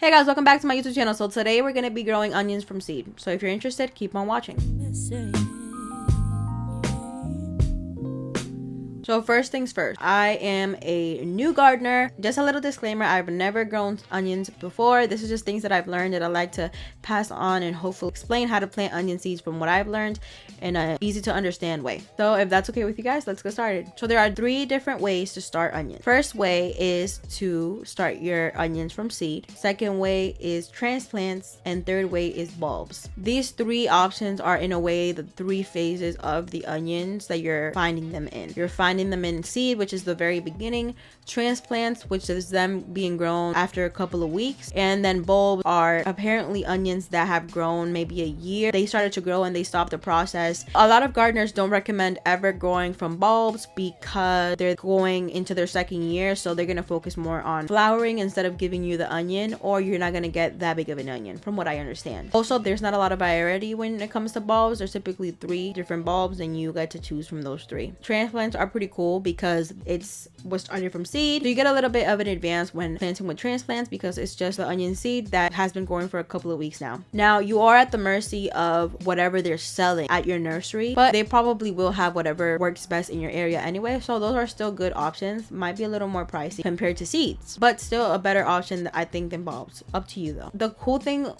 Hey guys, welcome back to my YouTube channel. So today we're going to be growing onions from seed. So if you're interested, keep on watching. So first things first, I am a new gardener. Just a little disclaimer, I've never grown onions before. This is just things that I've learned that I like to pass on and hopefully explain how to plant onion seeds from what I've learned in an easy to understand way. So if that's okay with you guys, let's get started. So there are 3 different ways to start onions. First way is to start your onions from seed. Second way is transplants, and third way is bulbs. These 3 options are in a way the 3 phases of the onions that you're finding them in. You're finding them in seed, which is the very beginning, transplants, which is them being grown after a couple of weeks, and then bulbs are apparently onions that have grown maybe a year. They started to grow and they stopped the process. A lot of gardeners don't recommend ever growing from bulbs because they're going into their second year, so they're going to focus more on flowering instead of giving you the onion, or you're not going to get that big of an onion from what I understand. Also, there's not a lot of variety when it comes to bulbs. There's typically 3 different bulbs and you get to choose from those 3. Transplants are pretty cool because it's was onion from seed, so you get a little bit of an advance when planting with transplants because it's just the onion seed that has been growing for a couple of weeks now. Now you are at the mercy of whatever they're selling at your nursery, but they probably will have whatever works best in your area anyway, so those are still good options. Might be a little more pricey compared to seeds, but still a better option I think than bulbs. Up to you though. The cool thing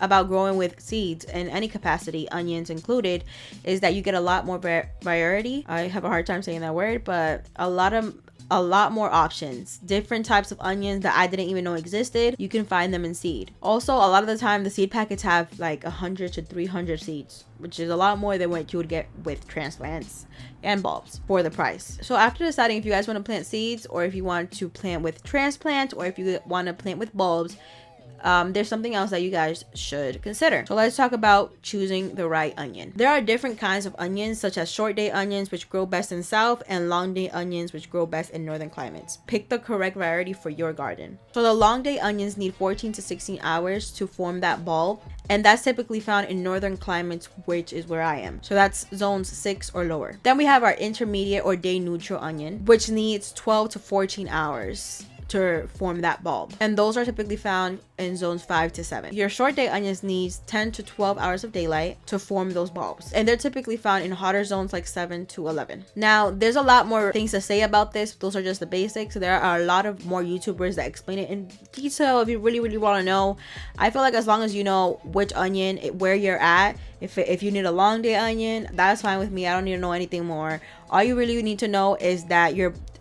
about growing with seeds in any capacity, onions included, is that you get a lot more variety. I have a hard time saying that word, but a lot more options. Different types of onions that I didn't even know existed, you can find them in seed. Also, a lot of the time the seed packets have like 100 to 300 seeds, which is a lot more than what you would get with transplants and bulbs for the price. So after deciding if you guys want to plant seeds, or if you want to plant with transplants, or if you want to plant with bulbs, there's something else that you guys should consider. So let's talk about choosing the right onion. There are different kinds of onions, such as short day onions, which grow best in south, and long day onions, which grow best in northern climates. Pick the correct variety for your garden. So the long day onions need 14 to 16 hours to form that bulb, and that's typically found in northern climates, which is where I am. So that's zones 6 or lower. Then we have our intermediate or day neutral onion, which needs 12 to 14 hours to form that bulb, and those are typically found in zones 5 to 7. Your short day onions needs 10 to 12 hours of daylight to form those bulbs, and they're typically found in hotter zones like 7 to 11. Now there's a lot more things to say about this. Those are just the basics. There are a lot of more YouTubers that explain it in detail if you really want to know. I feel like as long as you know which onion, where you're at, if you need a long day onion, that's fine with me. I don't need to know anything more. All you really need to know is that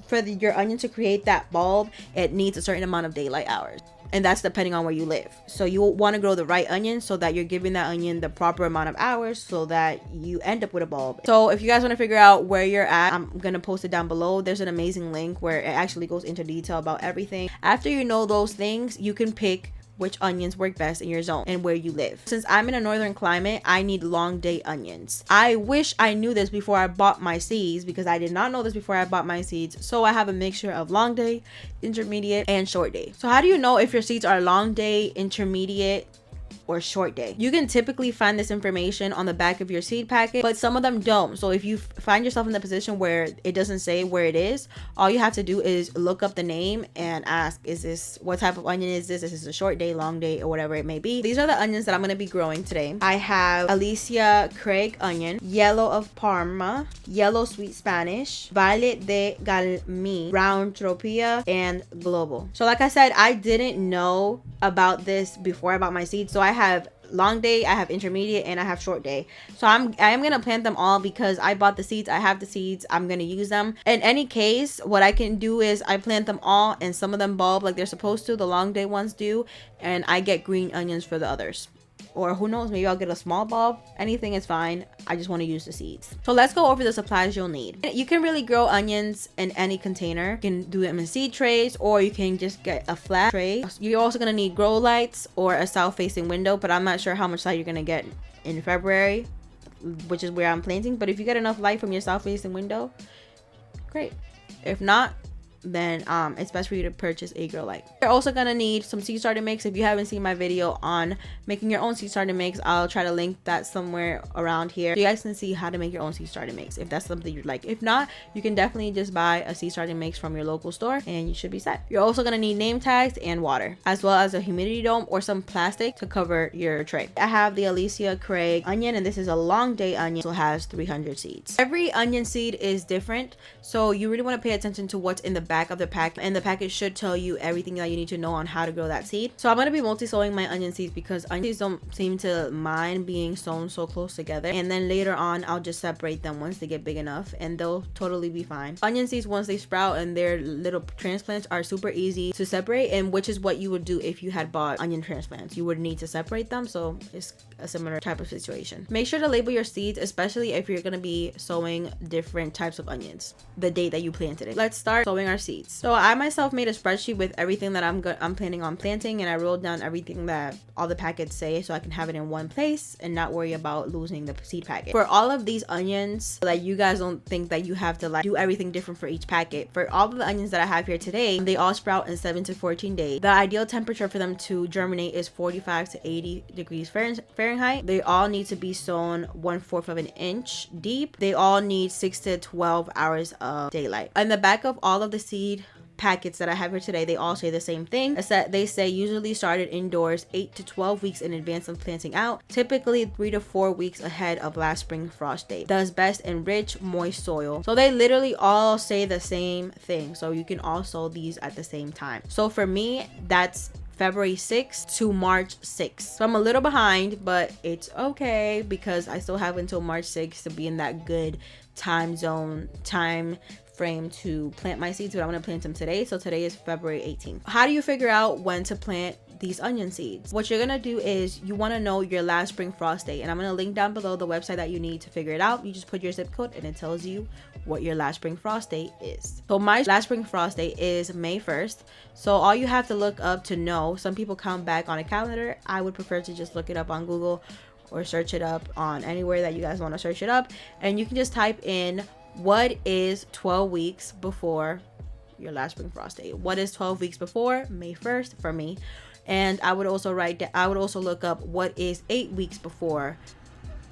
for your onion to create that bulb, it needs a certain amount of daylight hours, and that's depending on where you live. So you want to grow the right onion so that you're giving that onion the proper amount of hours so that you end up with a bulb. So if you guys want to figure out where you're at, I'm gonna post it down below. There's an amazing link where it actually goes into detail about everything. After you know those things, you can pick which onions work best in your zone and where you live. Since I'm in a northern climate, I need long day onions. I wish I knew this before I bought my seeds, because I did not know this before I bought my seeds. So I have a mixture of long day, intermediate, and short day. So how do you know if your seeds are long day, intermediate, or short day? You can typically find this information on the back of your seed packet, but some of them don't. So if you find yourself in the position where it doesn't say where it is, all you have to do is look up the name and ask, what type of onion is this? Is this a short day, long day, or whatever it may be? These are the onions that I'm going to be growing today. I have Alicia Craig onion, yellow of Parma, yellow sweet Spanish, violet de Galmi, brown Tropea, and global. So like I said, I didn't know about this before I bought my seeds. So I have long day, I have intermediate, and I have short day. So I am gonna plant them all because I bought the seeds. I have the seeds. I'm gonna use them. In any case, what I can do is I plant them all, and some of them bulb like they're supposed to. The long day ones do, and I get green onions for the others. Or who knows, maybe I'll get a small bulb. Anything is fine. I just want to use the seeds. So let's go over the supplies you'll need. You can really grow onions in any container. You can do them in seed trays, or you can just get a flat tray. You're also going to need grow lights or a south facing window, but I'm not sure how much light you're going to get in February, which is where I'm planting. But if you get enough light from your south facing window, great. If not, then it's best for you to purchase a Grow Light. You're also gonna need some seed starter mix. If you haven't seen my video on making your own seed starter mix, I'll try to link that somewhere around here so you guys can see how to make your own seed starter mix if that's something you'd like. If not, you can definitely just buy a seed starter mix from your local store and you should be set. You're also gonna need name tags and water, as well as a humidity dome or some plastic to cover your tray. I have the Alicia Craig onion, and this is a long day onion, so it has 300 seeds. Every onion seed is different, so you really want to pay attention to what's in the back of the pack, and the package should tell you everything that you need to know on how to grow that seed. So I'm going to be multi-sowing my onion seeds because onion seeds don't seem to mind being sown so close together, and then later on I'll just separate them once they get big enough and they'll totally be fine. Onion seeds, once they sprout and their little transplants, are super easy to separate, and which is what you would do if you had bought onion transplants. You would need to separate them, so it's a similar type of situation. Make sure to label your seeds, especially if you're going to be sowing different types of onions, the date that you planted it. Let's start sowing our seeds. So I myself made a spreadsheet with everything that I'm planning on planting, and I wrote down everything that all the packets say so I can have it in one place and not worry about losing the seed packet. For all of these onions, so that you guys don't think that you have to like do everything different for each packet, for all of the onions that I have here today, they all sprout in 7 to 14 days. The ideal temperature for them to germinate is 45 to 80 degrees Fahrenheit. They all need to be sown 1/4 of an inch deep. They all need 6 to 12 hours of daylight. On the back of all of the seed packets that I have here today, they all say the same thing, except they say usually started indoors 8 to 12 weeks in advance of planting out, typically 3 to 4 weeks ahead of last spring frost date. Does best in rich, moist soil. So they literally all say the same thing, so you can all sow these at the same time. So for me, that's February 6th to March 6th. So I'm a little behind, but it's okay because I still have until March 6th to be in that good time frame to plant my seeds, but I'm going to plant them today. So today is February 18th. How do you figure out when to plant these onion seeds? What you're gonna do is you want to know your last spring frost date, and I'm gonna link down below the website that you need to figure it out. You just put your zip code and it tells you what your last spring frost date is. So my last spring frost date is May 1st. So all you have to look up to know, some people count back on a calendar. I would prefer to just look it up on Google or search it up on anywhere that you guys want to search it up, and you can just type in what is 12 weeks before your last spring frost date. What is 12 weeks before? May 1st for me. And I would also look up what is 8 weeks before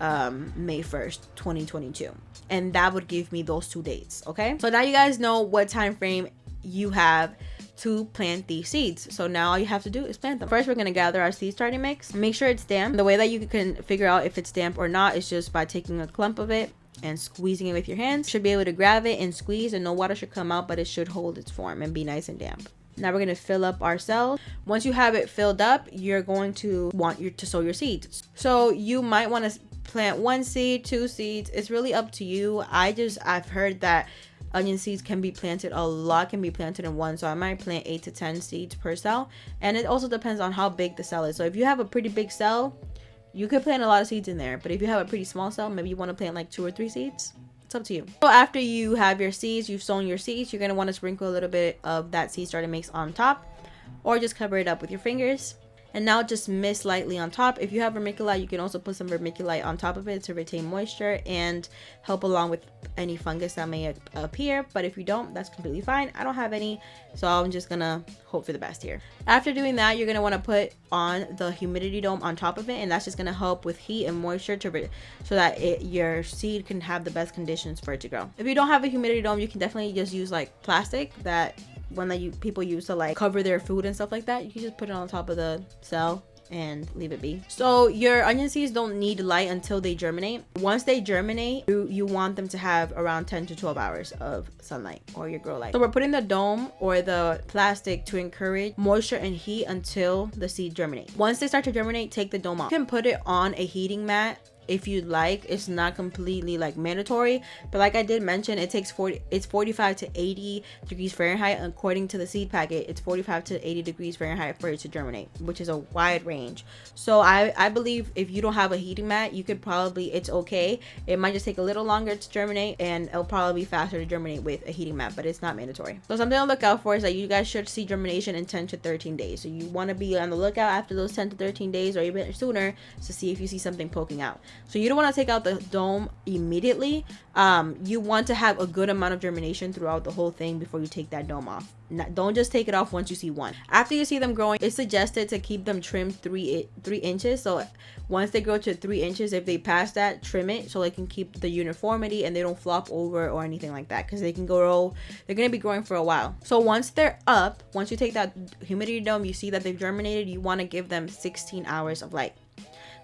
May 1st, 2022. And that would give me those two dates. Okay. So now you guys know what time frame you have to plant these seeds. So now all you have to do is plant them. First, we're going to gather our seed starting mix. Make sure it's damp. The way that you can figure out if it's damp or not is just by taking a clump of it and squeezing it with your hands. You should be able to grab it and squeeze, and no water should come out, but it should hold its form and be nice and damp. Now we're going to fill up our cells. Once you have it filled up, you're going to want to sow your seeds. So you might want to plant 1 seed, 2 seeds. It's really up to you. I've heard that onion seeds can be planted, a lot can be planted in one, so I might plant 8 to 10 seeds per cell, and it also depends on how big the cell is. So if you have a pretty big cell, you could plant a lot of seeds in there, but if you have a pretty small cell, maybe you want to plant like 2 or 3 seeds. It's up to you. So after you have your seeds, you've sown your seeds, you're going to want to sprinkle a little bit of that seed starter mix on top, or just cover it up with your fingers. And now just mist lightly on top. If you have vermiculite, you can also put some vermiculite on top of it to retain moisture and help along with any fungus that may appear. But if you don't, that's completely fine. I don't have any, so I'm just gonna hope for the best here. After doing that, you're gonna want to put on the humidity dome on top of it, and that's just gonna help with heat and moisture so that your seed can have the best conditions for it to grow. If you don't have a humidity dome, you can definitely just use like plastic, that one that people use to like cover their food and stuff like that. You can just put it on top of the cell and leave it be. So your onion seeds don't need light until they germinate. Once they germinate, you want them to have around 10 to 12 hours of sunlight or your grow light. So we're putting the dome or the plastic to encourage moisture and heat until the seed germinate. Once they start to germinate, take the dome off. You can put it on a heating mat if you'd like. It's not completely like mandatory, but like I did mention, it's 45 to 80 degrees Fahrenheit. According to the seed packet, it's 45 to 80 degrees Fahrenheit for it to germinate, which is a wide range. So I believe if you don't have a heating mat, you could probably, it's okay. It might just take a little longer to germinate, and it'll probably be faster to germinate with a heating mat, but it's not mandatory. So something to look out for is that you guys should see germination in 10 to 13 days. So you want to be on the lookout after those 10 to 13 days or even sooner to see if you see something poking out. So you don't want to take out the dome immediately. You want to have a good amount of germination throughout the whole thing before you take that dome off. Don't just take it off once you see one. After you see them growing, it's suggested to keep them trimmed 3 inches. So once they grow to 3 inches, if they pass that, trim it so they can keep the uniformity and they don't flop over or anything like that, because they're gonna be growing for a while. So once they're up, once you take that humidity dome, you see that they've germinated, you want to give them 16 hours of light.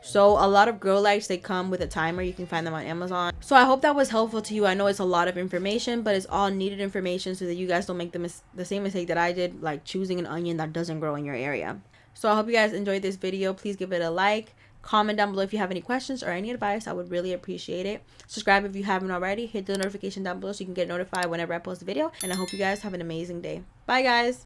So a lot of grow lights, they come with a timer. You can find them on Amazon. So I hope that was helpful to you. I know it's a lot of information, but it's all needed information so that you guys don't make the same mistake that I did, like choosing an onion that doesn't grow in your area. So I hope you guys enjoyed this video. Please give it a like. Comment down below if you have any questions or any advice. I would really appreciate it. Subscribe if you haven't already. Hit the notification down below so you can get notified whenever I post a video. And I hope you guys have an amazing day. Bye, guys.